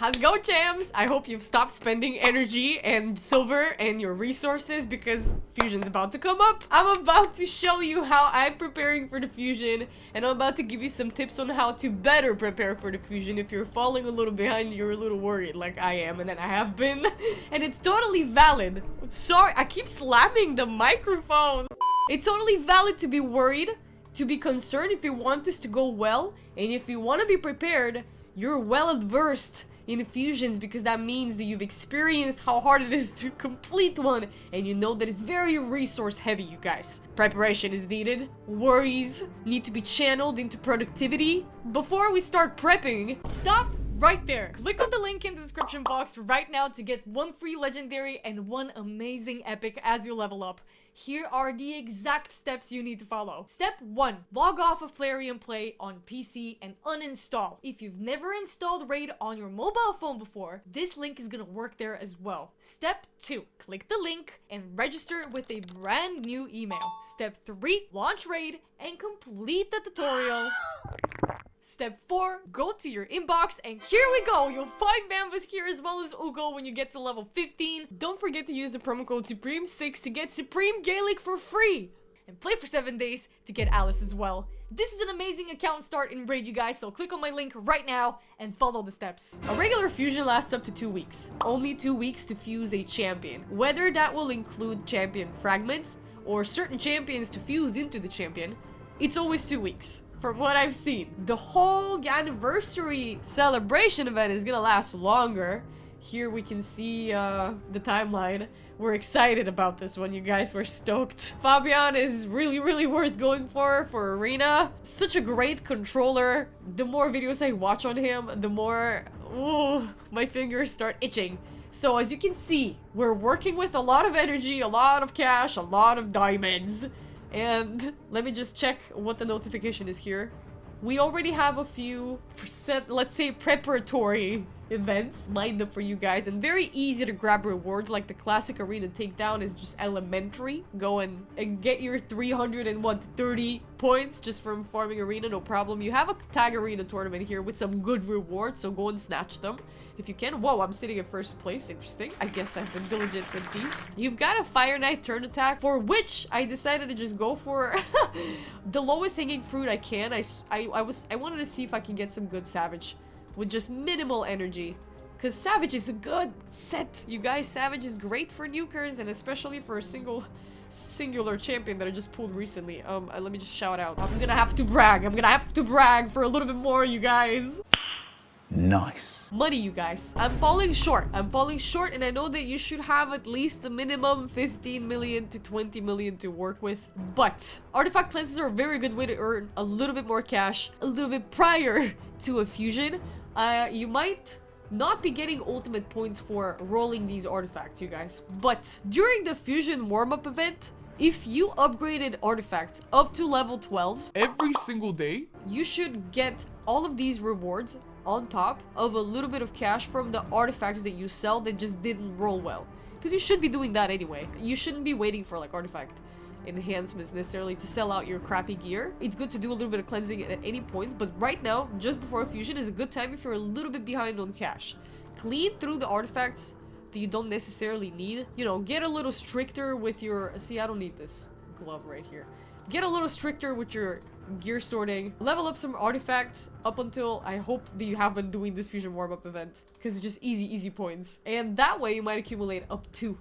How's it going, champs? I hope you've stopped spending energy and silver and your resources because fusion's about to come up. I'm about to show you how I'm preparing for the fusion, and I'm about to give you some tips on how to better prepare for the fusion. If you're falling a little behind, you're a little worried like I am, and then I have been, and it's totally valid. Sorry, I keep slamming the microphone. It's totally valid to be worried, to be concerned if you want this to go well, and if you want to be prepared, you're well versed in fusions, because that means that you've experienced how hard it is to complete one, and you know that it's very resource heavy, you guys. Preparation is needed. Worries need to be channeled into productivity. Before we start prepping, stop right there. Click on the link in the description box right now to get one free legendary and one amazing epic as you level up. Here are the exact steps you need to follow. Step 1. Log off of FABIAN Play on PC and uninstall. If you've never installed Raid on your mobile phone before, this link is gonna work there as well. Step 2. Click the link and register with a brand new email. Step 3. Launch Raid and complete the tutorial. Step 4, go to your inbox, and here we go! You'll find Bambus here as well as Ugo when you get to level 15. Don't forget to use the promo code Supreme6 to get Supreme Gaelic for free! And play for 7 days to get Alice as well. This is an amazing account start in Raid, you guys, so click on my link right now and follow the steps. A regular fusion lasts up to 2 weeks. Only 2 weeks to fuse a champion. Whether that will include champion fragments or certain champions to fuse into the champion, it's always 2 weeks. From what I've seen, the whole anniversary celebration event is gonna last longer. Here we can see the timeline. We're excited about this one, you guys. We're stoked. FABIAN is really worth going for Arena. Such a great controller. The more videos I watch on him, the more my fingers start itching. So as you can see, we're working with a lot of energy, a lot of cash, a lot of diamonds. And let me just check what the notification is here. We already have a few, let's say, preparatory events lined up for you guys, and very easy to grab rewards. Like the classic arena takedown is just elementary. Go and get your 330 points just from farming arena, no problem. You have a tag arena tournament here with some good rewards, so go and snatch them if you can. Whoa, I'm sitting in first place. Interesting. I guess I've been diligent with these. You've got a Fire Knight turn attack, for which I decided to just go for the lowest hanging fruit I can. I wanted to see if I can get some good Savage with just minimal energy, because Savage is a good set, you guys. Savage is great for nukers, and especially for a singular champion that I just pulled recently. Let me just shout out. I'm gonna have to brag for a little bit more, you guys. Nice. Money, you guys. I'm falling short, and I know that you should have at least a minimum 15 million to 20 million to work with, but artifact cleanses are a very good way to earn a little bit more cash a little bit prior to a fusion. You might not be getting ultimate points for rolling these artifacts, you guys, but during the fusion warm-up event, if you upgraded artifacts up to level 12 every single day, you should get all of these rewards on top of a little bit of cash from the artifacts that you sell that just didn't roll well, because you should be doing that anyway. You shouldn't be waiting for like artifact enhancements necessarily to sell out your crappy gear. It's good to do a little bit of cleansing at any point, but right now, just before fusion, is a good time if you're a little bit behind on cash. Clean through the artifacts that you don't necessarily need. You know, get a little stricter with your... See, I don't need this glove right here. Get a little stricter with your gear sorting. Level up some artifacts up until... I hope that you have been doing this fusion warm-up event, because it's just easy points. And that way, you might accumulate up to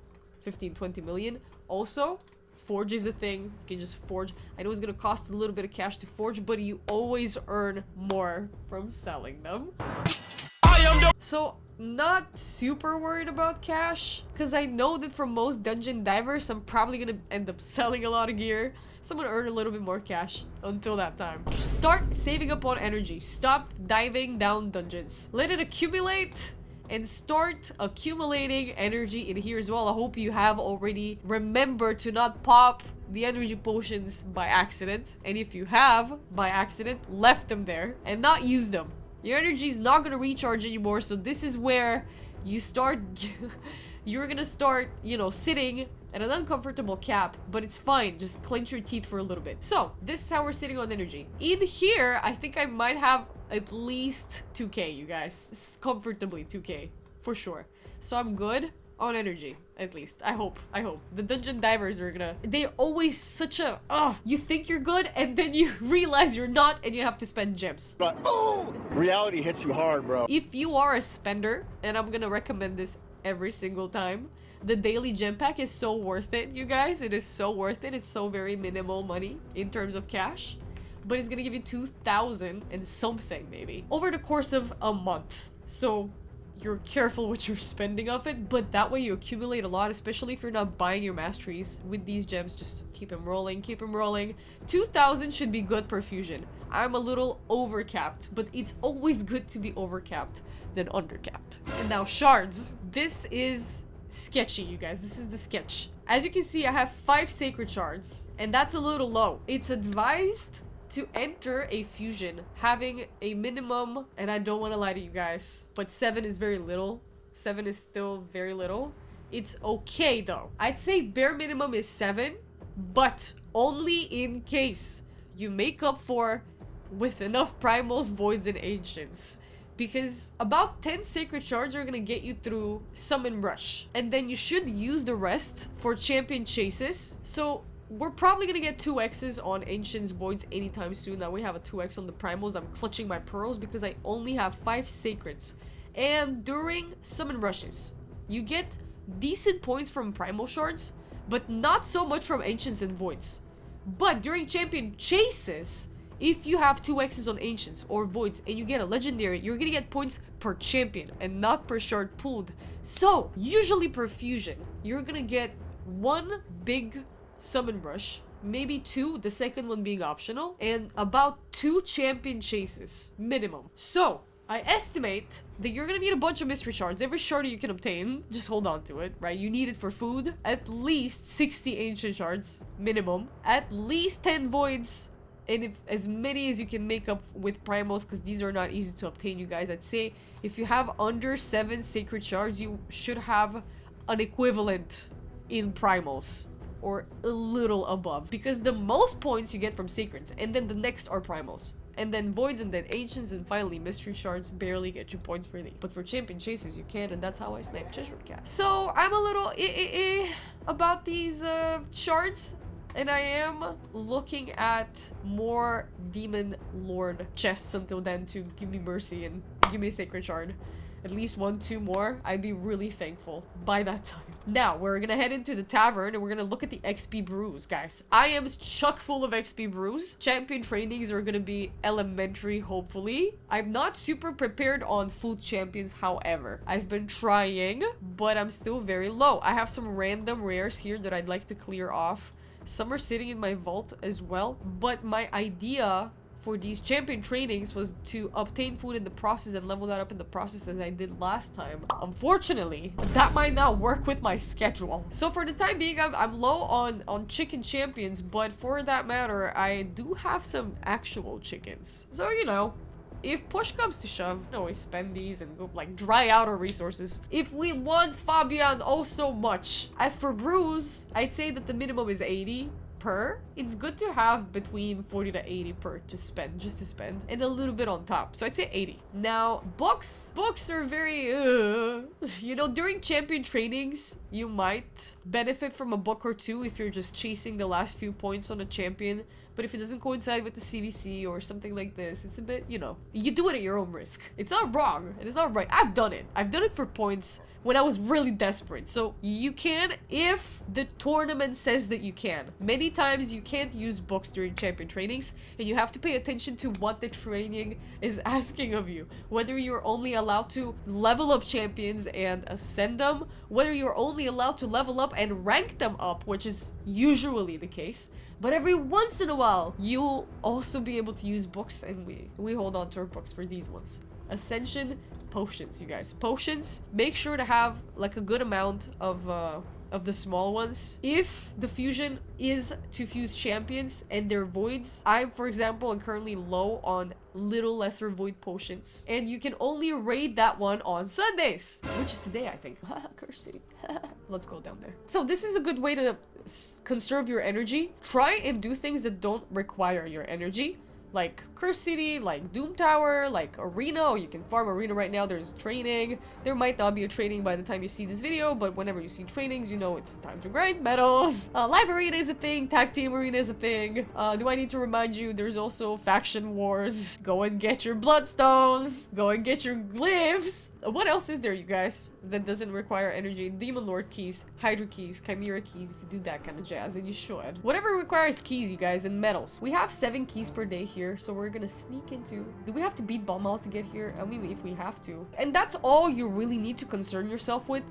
15-20 million. Also, forge is a thing. You can just forge. I know it's gonna cost a little bit of cash to forge, but you always earn more from selling them. So, not super worried about cash, because I know that for most dungeon divers, I'm probably gonna end up selling a lot of gear, so I'm gonna earn a little bit more cash until that time. Just start saving up on energy. Stop diving down dungeons. Let it accumulate and start accumulating energy in here as well. I hope you have already remembered to not pop the energy potions by accident, and if you have by accident left them there and not used them, your energy is not gonna recharge anymore. So this is where you start you're gonna start, you know, sitting at an uncomfortable cap, but it's fine. Just clench your teeth for a little bit. So this is how we're sitting on energy. In here, I think I might have at least 2k, you guys. Comfortably 2k, for sure. So I'm good on energy, at least. I hope. The dungeon divers are gonna... They're always such a... you think you're good, and then you realize you're not, and you have to spend gems. But, oh! Reality hits you hard, bro. If you are a spender, and I'm gonna recommend this every single time, the daily gem pack is so worth it, you guys. It is so worth it. It's so very minimal money in terms of cash. But it's gonna give you 2,000 and something, maybe, over the course of a month. So... you're careful with your spending of it, but that way you accumulate a lot, especially if you're not buying your masteries with these gems. Just keep them rolling, keep them rolling. 2,000 should be good per fusion. I'm a little overcapped, but it's always good to be overcapped than undercapped. And now shards. This is sketchy, you guys. This is the sketch. As you can see, I have 5 sacred shards, and that's a little low. It's advised to enter a fusion having a minimum, and I don't want to lie to you guys, but 7 is very little. 7 is still very little. It's okay though. I'd say bare minimum is 7, but only in case you make up for with enough primals, voids, and ancients. Because about 10 sacred shards are gonna get you through summon rush, and then you should use the rest for champion chases. So we're probably gonna get 2x's on Ancients Voids anytime soon. Now we have a 2x on the Primals. I'm clutching my pearls because I only have 5 Sacreds. And during Summon Rushes, you get decent points from Primal Shards, but not so much from Ancients and Voids. But during Champion Chases, if you have 2x's on Ancients or Voids and you get a Legendary, you're gonna get points per champion and not per shard pooled. So, usually per fusion, you're gonna get 1 big Summon Rush, maybe 2, the second one being optional, and about 2 champion chases minimum. So I estimate that you're gonna need a bunch of mystery shards. Every shard you can obtain, just hold on to it, right? You need it for food. At least 60 ancient shards minimum, at least 10 voids, and if as many as you can make up with primals, because these are not easy to obtain, you guys. I'd say if you have under 7 sacred shards, you should have an equivalent in primals, or a little above, because the most points you get from sacreds, and then the next are primals, and then voids, and then ancients, and finally mystery shards barely get you points for these. But for champion chases you can, and that's how I snipe treasure cat. So I'm a little about these shards, and I am looking at more demon lord chests until then to give me mercy and give me a sacred shard. At least 1, 2 more, I'd be really thankful by that time. Now, we're gonna head into the tavern and we're gonna look at the XP brews, guys. I am chock full of XP brews. Champion trainings are gonna be elementary, hopefully. I'm not super prepared on food champions, however. I've been trying, but I'm still very low. I have some random rares here that I'd like to clear off. Some are sitting in my vault as well, but my idea for these champion trainings was to obtain food in the process and level that up in the process as I did last time. Unfortunately, that might not work with my schedule. So for the time being, I'm low on chicken champions, but for that matter, I do have some actual chickens. So, you know, if push comes to shove, we can always spend these and go, like, dry out our resources if we want Fabian oh so much. As for brews, I'd say that the minimum is 80 per. It's good to have between 40 to 80 per to spend, just to spend, and a little bit on top. So I'd say 80. Now, books are very, you know, during champion trainings, you might benefit from a book or 2 if you're just chasing the last few points on a champion. But if it doesn't coincide with the CVC or something like this, it's a bit, you know, you do it at your own risk. It's not wrong. It is not right. I've done it. I've done it for points when I was really desperate. So you can if the tournament says that you can. Many times you can't use books during champion trainings, and you have to pay attention to what the training is asking of you. Whether you're only allowed to level up champions and ascend them, whether you're only allowed to level up and rank them up, which is usually the case. But every once in a while, you'll also be able to use books, and we hold on to our books for these ones. Ascension potions, you guys. Potions, make sure to have like a good amount of the small ones. If the fusion is to fuse champions and their voids, I, for example, am currently low on little lesser void potions, and you can only raid that one on Sundays, which is today, I think. Curse City. Let's go down there. So this is a good way to conserve your energy. Try and do things that don't require your energy. like Curse City, like Doom Tower, like Arena. Oh, you can farm Arena right now. There's training. There might not be a training by the time you see this video, but whenever you see trainings, you know it's time to grind medals. Live Arena is a thing. Tag Team Arena is a thing. Do I need to remind you? There's also Faction Wars. Go and get your Bloodstones. Go and get your glyphs. What else is there, you guys, that doesn't require energy? Demon Lord keys, Hydra keys, Chimera keys, if you do that kind of jazz, and you should. Whatever requires keys, you guys, and medals. We have 7 keys per day here, so we're gonna sneak into... Do we have to beat Bommal to get here? I mean, if we have to. And that's all you really need to concern yourself with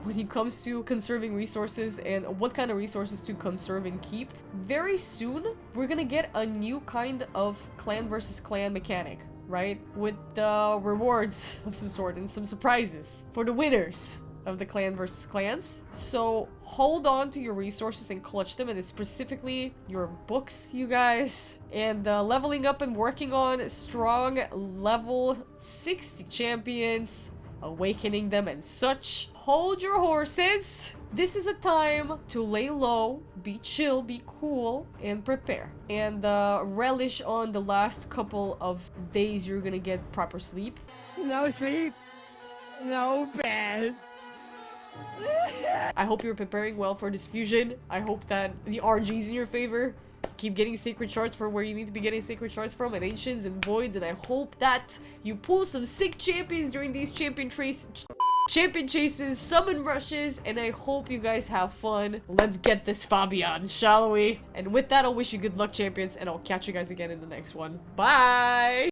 when it comes to conserving resources and what kind of resources to conserve and keep. Very soon, we're gonna get a new kind of clan versus clan mechanic, right? With rewards of some sort and some surprises for the winners of the clan versus clans. So hold on to your resources and clutch them, and it's specifically your books, you guys. And leveling up and working on strong level 60 champions, awakening them and such. Hold your horses. This is a time to lay low, be chill, be cool, and prepare. And relish on the last couple of days you're gonna get proper sleep. No sleep, no bed. I hope you're preparing well for this fusion. I hope that the RG's in your favor. Keep getting sacred shards for where you need to be getting sacred shards from, and ancients and voids, and I hope that you pull some sick champions during these champion chases, summon rushes, and I hope you guys have fun. Let's get this Fabian, shall we? And with that, I'll wish you good luck, champions, and I'll catch you guys again in the next one. Bye!